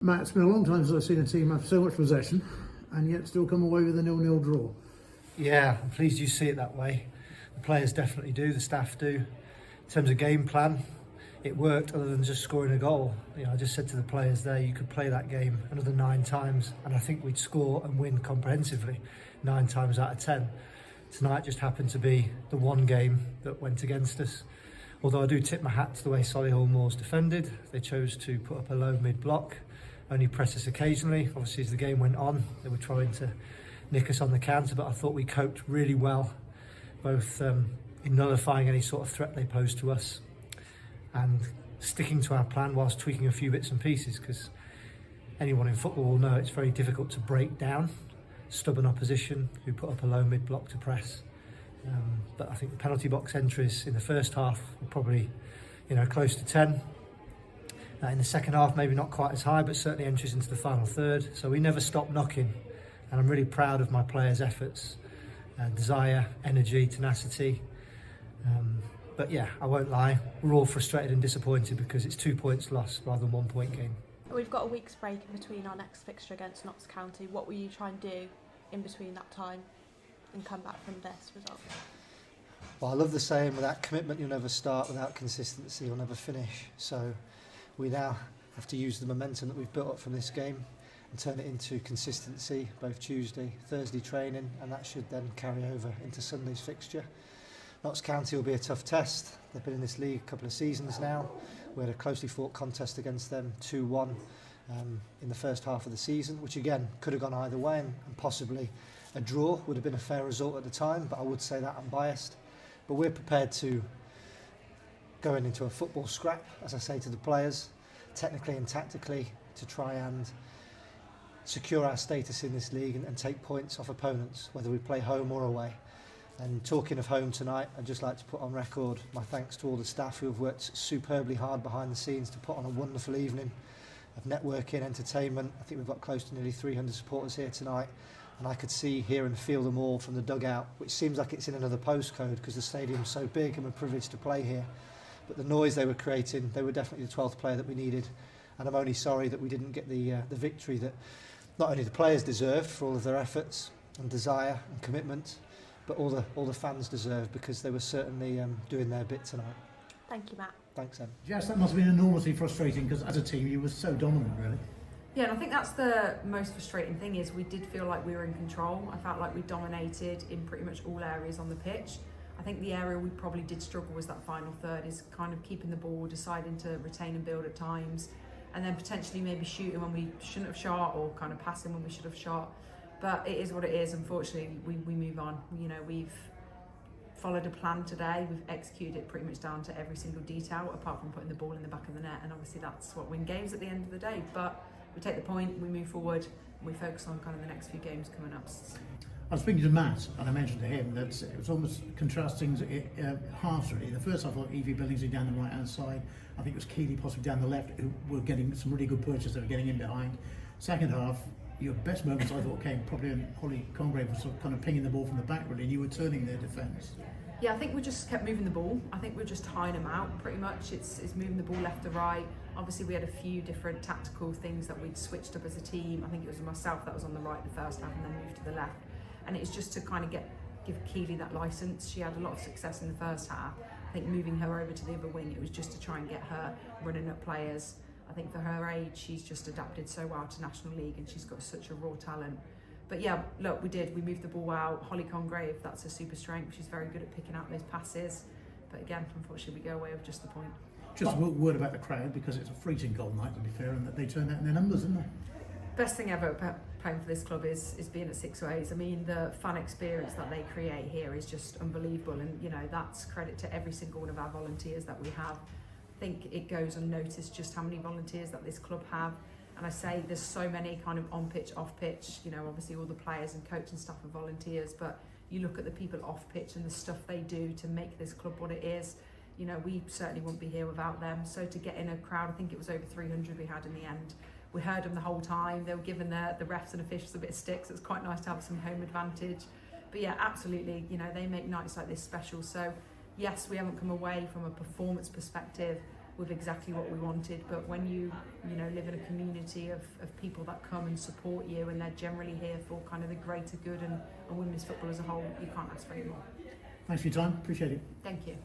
Matt, it's been a long time since I've seen a team have so much possession and yet still come away with a 0-0 draw. Yeah, I'm pleased you see it that way. The players definitely do, the staff do. In terms of game plan, it worked other than just scoring a goal. I just said to the players there, you could play that game another 9 times and I think we'd score and win comprehensively 9 times out of 10. Tonight just happened to be the one game that went against us. Although I do tip my hat to the way Solihull Moors defended. They chose to put up a low mid block, only press us occasionally. Obviously as the game went on, they were trying to nick us on the counter, but I thought we coped really well, both in nullifying any sort of threat they posed to us and sticking to our plan whilst tweaking a few bits and pieces, because anyone in football will know it's very difficult to break down stubborn opposition who put up a low mid block to press. But I think the penalty box entries in the first half were probably close to 10. In the second half, maybe not quite as high, but certainly entries into the final third. So we never stopped knocking, and I'm really proud of my players' efforts, desire, energy, tenacity. But yeah, I won't lie, we're all frustrated and disappointed because it's 2 points lost rather than 1 point gain. We've got a week's break in between our next fixture against Notts County. What will you try and do in between that time and come back from this result? Well, I love the saying, without commitment you'll never start, without consistency you'll never finish. So we now have to use the momentum that we've built up from this game and turn it into consistency, both Tuesday, Thursday training, and that should then carry over into Sunday's fixture. Notts County will be a tough test. They've been in this league a couple of seasons now. We had a closely fought contest against them, 2-1 in the first half of the season, which again could have gone either way, and possibly a draw would have been a fair result at the time, but I would say that I'm biased. But we're prepared to go into a football scrap, as I say to the players, technically and tactically, to try and secure our status in this league and take points off opponents, whether we play home or away. And talking of home tonight, I'd just like to put on record my thanks to all the staff who have worked superbly hard behind the scenes to put on a wonderful evening of networking, entertainment. I think we've got close to nearly 300 supporters here tonight, and I could see, hear and feel them all from the dugout, which seems like it's in another postcode because the stadium's so big and we're privileged to play here. But the noise they were creating, they were definitely the 12th player that we needed, and I'm only sorry that we didn't get the victory that not only the players deserved for all of their efforts and desire and commitment, but all the fans deserve, because they were certainly doing their bit tonight. Thank you, Matt. Thanks, Em. Jess, that must have been enormously frustrating because as a team you were so dominant, really. Yeah, and I think that's the most frustrating thing, is we did feel like we were in control. I felt like we dominated in pretty much all areas on the pitch. I think the area we probably did struggle was that final third, is kind of keeping the ball, deciding to retain and build at times, and then potentially maybe shooting when we shouldn't have shot, or kind of passing when we should have shot. But it is what it is. Unfortunately, we move on. We've followed a plan today. We've executed it pretty much down to every single detail, apart from putting the ball in the back of the net. And obviously that's what wins games at the end of the day. But we take the point, we move forward, and we focus on kind of the next few games coming up. I was speaking to Matt and I mentioned to him that it was almost contrasting halves really. In the first half, I thought Evie Billingsley down the right hand side. I think it was Keeley possibly down the left, who were getting some really good purchases that were getting in behind. Second half, your best moments I thought came probably when Holly Congrave was sort of kind of pinging the ball from the back really, and you were turning their defence. Yeah, I think we just kept moving the ball. I think we're just tying them out pretty much. It's moving the ball left to right. Obviously we had a few different tactical things that we'd switched up as a team. I think it was myself that was on the right the first half and then moved to the left. And it's just to kind of give Keeley that licence. She had a lot of success in the first half. I think moving her over to the other wing, it was just to try and get her running up players. I think for her age, she's just adapted so well to National League and she's got such a raw talent. But yeah, look, we moved the ball out. Holly Congrave, that's her super strength. She's very good at picking out those passes. But again, unfortunately, we go away with just the point. Just a word about the crowd, because it's a freezing cold night, to be fair, and that they turned out in their numbers, didn't they? Best thing ever playing for this club is being at Six Ways. I mean, the fan experience that they create here is just unbelievable, and that's credit to every single one of our volunteers that we have. I think it goes unnoticed just how many volunteers that this club have, and I say there's so many kind of on pitch, off pitch. Obviously all the players and coaching staff are volunteers, but you look at the people off pitch and the stuff they do to make this club what it is. We certainly wouldn't be here without them. So to get in a crowd, I think it was over 300 we had in the end. We heard them the whole time. They were giving the refs and officials a bit of sticks. It's quite nice to have some home advantage. But yeah, absolutely, they make nights like this special. So yes, we haven't come away from a performance perspective with exactly what we wanted. But when you know, live in a community of people that come and support you, and they're generally here for kind of the greater good and women's football as a whole, you can't ask for any more. Thanks for your time. Appreciate it. Thank you.